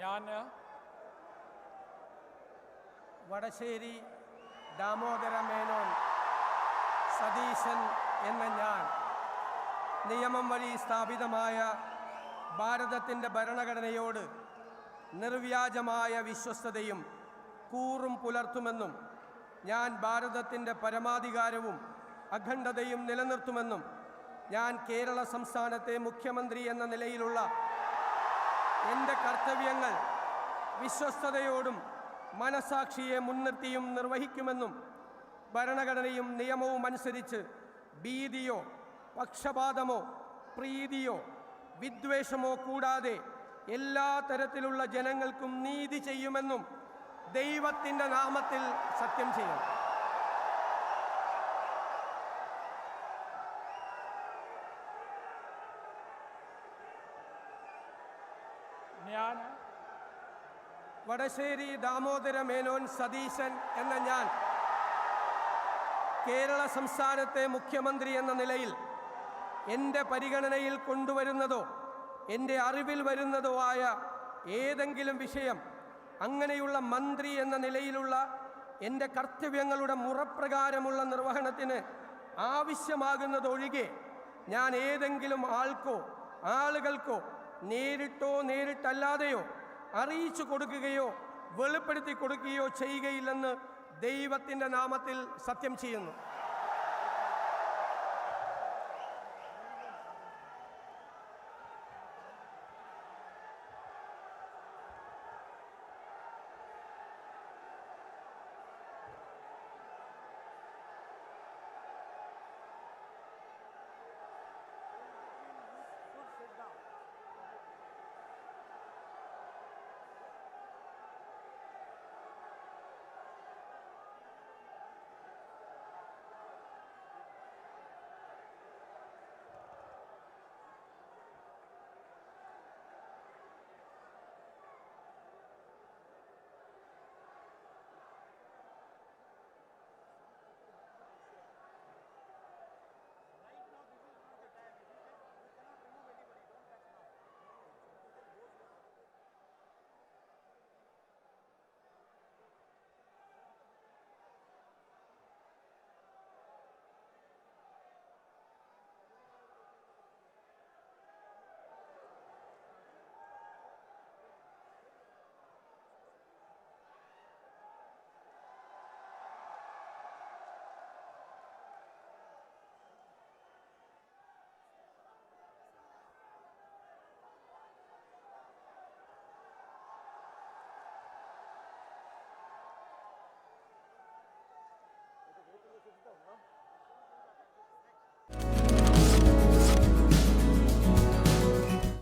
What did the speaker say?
ഞാൻ വടശ്ശേരി ദാമോദര മേനോൻ സതീശൻ എന്ന ഞാൻ നിയമം വഴി സ്ഥാപിതമായ ഭാരതത്തിൻ്റെ ഭരണഘടനയോട് നിർവ്യാജമായ വിശ്വസ്തതയും കൂറും പുലർത്തുമെന്നും ഞാൻ ഭാരതത്തിൻ്റെ പരമാധികാരവും അഖണ്ഡതയും നിലനിർത്തുമെന്നും ഞാൻ കേരള സംസ്ഥാനത്തെ മുഖ്യമന്ത്രി എന്ന നിലയിലുള്ള എൻ്റെ കർത്തവ്യങ്ങൾ വിശ്വസ്തയോടും മനസാക്ഷിയെ മുൻനിർത്തിയും നിർവഹിക്കുമെന്നും ഭരണഘടനയും നിയമവും അനുസരിച്ച് ഭീതിയോ പക്ഷപാതമോ പ്രീതിയോ വിദ്വേഷമോ കൂടാതെ എല്ലാ തരത്തിലുള്ള ജനങ്ങൾക്കും നീതി ചെയ്യുമെന്നും ദൈവത്തിൻ്റെ നാമത്തിൽ സത്യം ചെയ്യും. ഞാൻ വടശ്ശേരി ദാമോദര മേനോൻ സതീശൻ എന്ന ഞാൻ കേരള സംസ്ഥാനത്തെ മുഖ്യമന്ത്രി എന്ന നിലയിൽ എൻ്റെ പരിഗണനയിൽ കൊണ്ടുവരുന്നതോ എൻ്റെ അറിവിൽ വരുന്നതോ ആയ ഏതെങ്കിലും വിഷയം അങ്ങനെയുള്ള മന്ത്രി എന്ന നിലയിലുള്ള എൻ്റെ കർത്തവ്യങ്ങളുടെ മുറപ്രകാരമുള്ള നിർവഹണത്തിന് ആവശ്യമാകുന്നതൊഴികെ ഞാൻ ഏതെങ്കിലും ആൾക്കോ ആളുകൾക്കോ നേരിട്ടോ നേരിട്ടല്ലാതെയോ അറിയിച്ചു കൊടുക്കുകയോ വെളിപ്പെടുത്തി കൊടുക്കുകയോ ചെയ്യുകയില്ലെന്ന് ദൈവത്തിൻ്റെ നാമത്തിൽ സത്യം ചെയ്യുന്നു.